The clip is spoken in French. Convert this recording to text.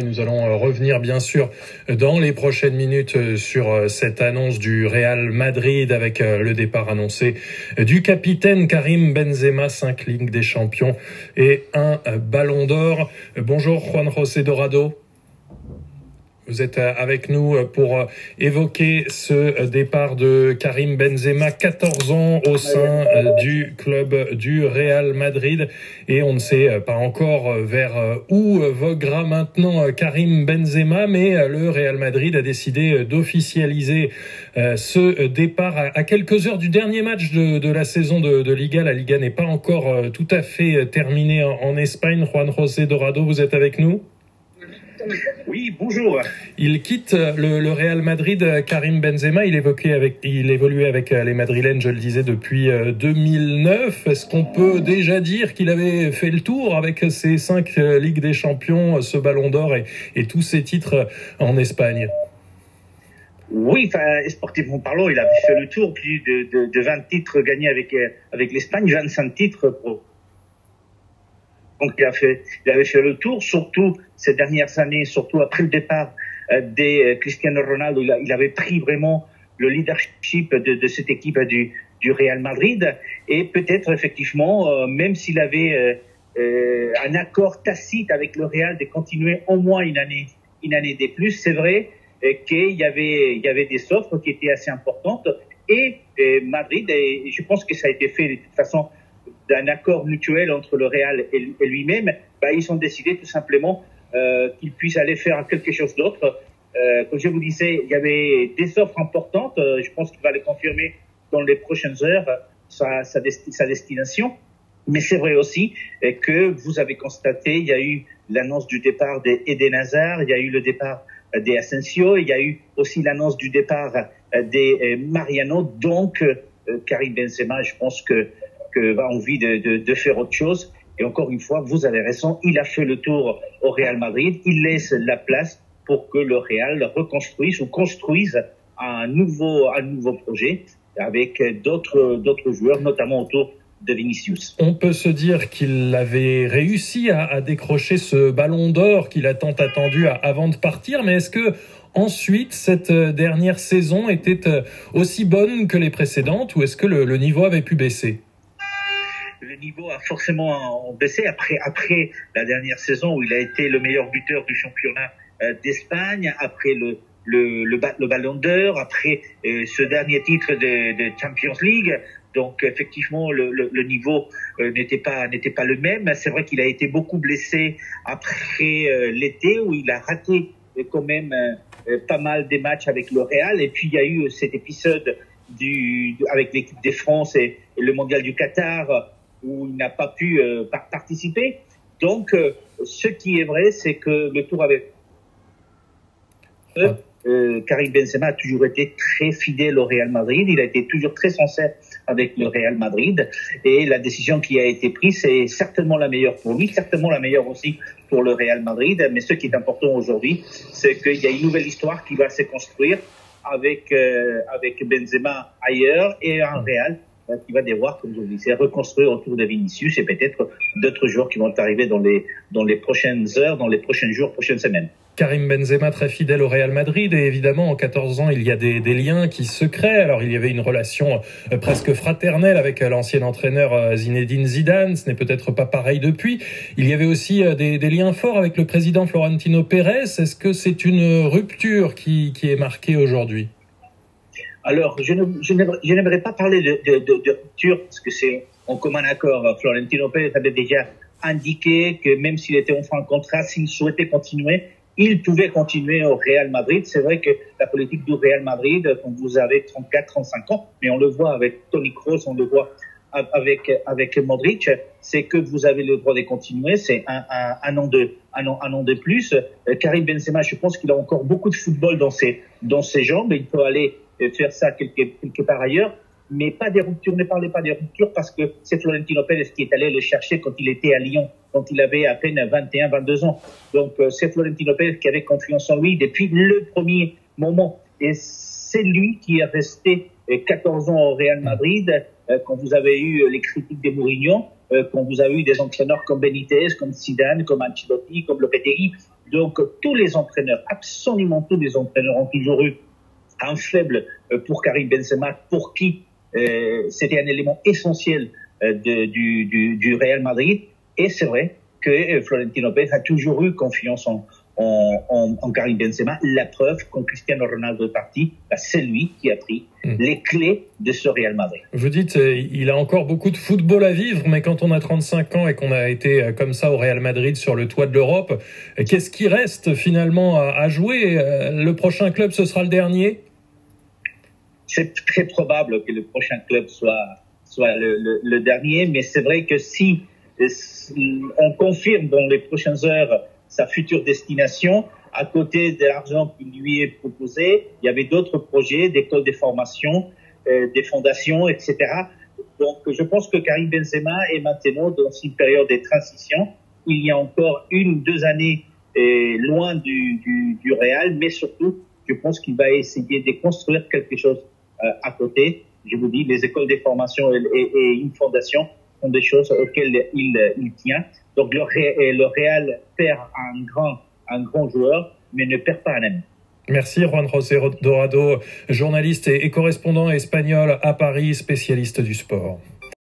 Nous allons revenir bien sûr dans les prochaines minutes sur cette annonce du Real Madrid avec le départ annoncé du capitaine Karim Benzema, 5 Ligues des Champions et un Ballon d'Or. Bonjour Juan José Dorado. Vous êtes avec nous pour évoquer ce départ de Karim Benzema, 14 ans au sein du club du Real Madrid. Et on ne sait pas encore vers où voguera maintenant Karim Benzema, mais le Real Madrid a décidé d'officialiser ce départ à quelques heures du dernier match de la saison de Liga. La Liga n'est pas encore tout à fait terminée en Espagne. Juan José Dorado, vous êtes avec nous ? Oui, bonjour. Il quitte le Real Madrid, Karim Benzema. Il évoluait avec les Madrilènes, je le disais, depuis 2009. Est-ce qu'on peut déjà dire qu'il avait fait le tour avec ses 5 Ligues des Champions, ce Ballon d'Or et tous ses titres en Espagne? Oui, sportivement parlant, il avait fait le tour, plus de 20 titres gagnés avec l'Espagne, 25 titres pour... Donc il avait fait le tour, surtout ces dernières années, surtout après le départ des Cristiano Ronaldo. Il avait pris vraiment le leadership de cette équipe du Real Madrid. Et peut-être effectivement, même s'il avait un accord tacite avec le Real de continuer au moins une année de plus, c'est vrai qu'il y avait des offres qui étaient assez importantes. Et Madrid, et je pense que ça a été fait de toute façon d'un accord mutuel entre le Real et lui-même, ils ont décidé tout simplement qu'il puisse aller faire quelque chose d'autre. Comme je vous disais, il y avait des offres importantes. Je pense qu'il va les confirmer dans les prochaines heures, sa destination. Mais c'est vrai aussi que vous avez constaté, il y a eu l'annonce du départ d'Eden Hazard, il y a eu le départ des Asensio, il y a eu aussi l'annonce du départ des Mariano. Donc, Karim Benzema, je pense que a envie de faire autre chose. Et encore une fois, vous avez raison, il a fait le tour au Real Madrid. Il laisse la place pour que le Real reconstruise ou construise un nouveau projet avec d'autres joueurs, notamment autour de Vinicius. On peut se dire qu'il avait réussi à décrocher ce Ballon d'Or qu'il a tant attendu avant de partir, mais est-ce que ensuite cette dernière saison était aussi bonne que les précédentes, ou est-ce que le niveau avait pu baisser ? Le niveau a forcément baissé après la dernière saison où il a été le meilleur buteur du championnat d'Espagne, après le Ballon d'Or, après ce dernier titre de Champions League. Donc effectivement le niveau n'était pas le même. C'est vrai qu'il a été beaucoup blessé après l'été où il a raté quand même pas mal des matchs avec le Real. Et puis il y a eu cet épisode avec l'équipe de France et le Mondial du Qatar où il n'a pas pu participer. Donc, ce qui est vrai, c'est que le tour avec Karim Benzema a toujours été très fidèle au Real Madrid. Il a été toujours très sincère avec le Real Madrid. Et la décision qui a été prise, c'est certainement la meilleure pour lui, certainement la meilleure aussi pour le Real Madrid. Mais ce qui est important aujourd'hui, c'est qu'il y a une nouvelle histoire qui va se construire avec Benzema ailleurs et un Real qui va devoir, comme je vous disais, reconstruire autour de Vinicius et peut-être d'autres joueurs qui vont arriver dans les prochaines heures, dans les prochains jours, prochaines semaines. Karim Benzema très fidèle au Real Madrid et évidemment en 14 ans il y a des liens qui se créent. Alors il y avait une relation presque fraternelle avec l'ancien entraîneur Zinedine Zidane, ce n'est peut-être pas pareil depuis. Il y avait aussi des liens forts avec le président Florentino Pérez. Est-ce que c'est une rupture qui est marquée aujourd'hui ? Alors, je n'aimerais pas parler de rupture parce que c'est en commun accord. Florentino Pérez avait déjà indiqué que même s'il était en fin de contrat, s'il souhaitait continuer, il pouvait continuer au Real Madrid. C'est vrai que la politique du Real Madrid, quand vous avez 34, 35 ans, mais on le voit avec Toni Kroos, on le voit avec Modric, c'est que vous avez le droit de continuer. C'est un an de plus. Karim Benzema, je pense qu'il a encore beaucoup de football dans ses jambes. Il peut aller faire ça quelque part ailleurs, mais pas des ruptures. Ne parlez pas des ruptures parce que c'est Florentino Pérez qui est allé le chercher quand il était à Lyon, quand il avait à peine 21, 22 ans. Donc c'est Florentino Pérez qui avait confiance en lui depuis le premier moment. Et c'est lui qui est resté 14 ans au Real Madrid quand vous avez eu les critiques de Mourinho. quand vous avez eu des entraîneurs comme Benitez, comme Zidane, comme Ancelotti, comme Lopetegui, Donc tous les entraîneurs, absolument tous les entraîneurs ont toujours eu un faible pour Karim Benzema, pour qui c'était un élément essentiel du Real Madrid. Et c'est vrai que Florentino Pérez a toujours eu confiance en Karim Benzema. La preuve, quand Cristiano Ronaldo est parti, c'est lui qui a pris les clés de ce Real Madrid. Vous dites, il a encore beaucoup de football à vivre, mais quand on a 35 ans et qu'on a été comme ça au Real Madrid sur le toit de l'Europe, qu'est-ce qui reste finalement à jouer? Le prochain club, ce sera le dernier? C'est très probable que le prochain club soit le dernier, mais c'est vrai que si on confirme dans les prochaines heures sa future destination, à côté de l'argent qui lui est proposé, il y avait d'autres projets, d'écoles de formation, des fondations, etc. Donc, je pense que Karim Benzema est maintenant dans une période de transition. Il y a encore 1 ou 2 années loin du Real, mais surtout, je pense qu'il va essayer de construire quelque chose à côté. Je vous dis, les écoles de formation et une fondation sont des choses auxquelles il tient. Donc le Real perd un grand joueur, mais ne perd pas un ami. Merci Juan José Dorado, journaliste et correspondant espagnol à Paris, spécialiste du sport.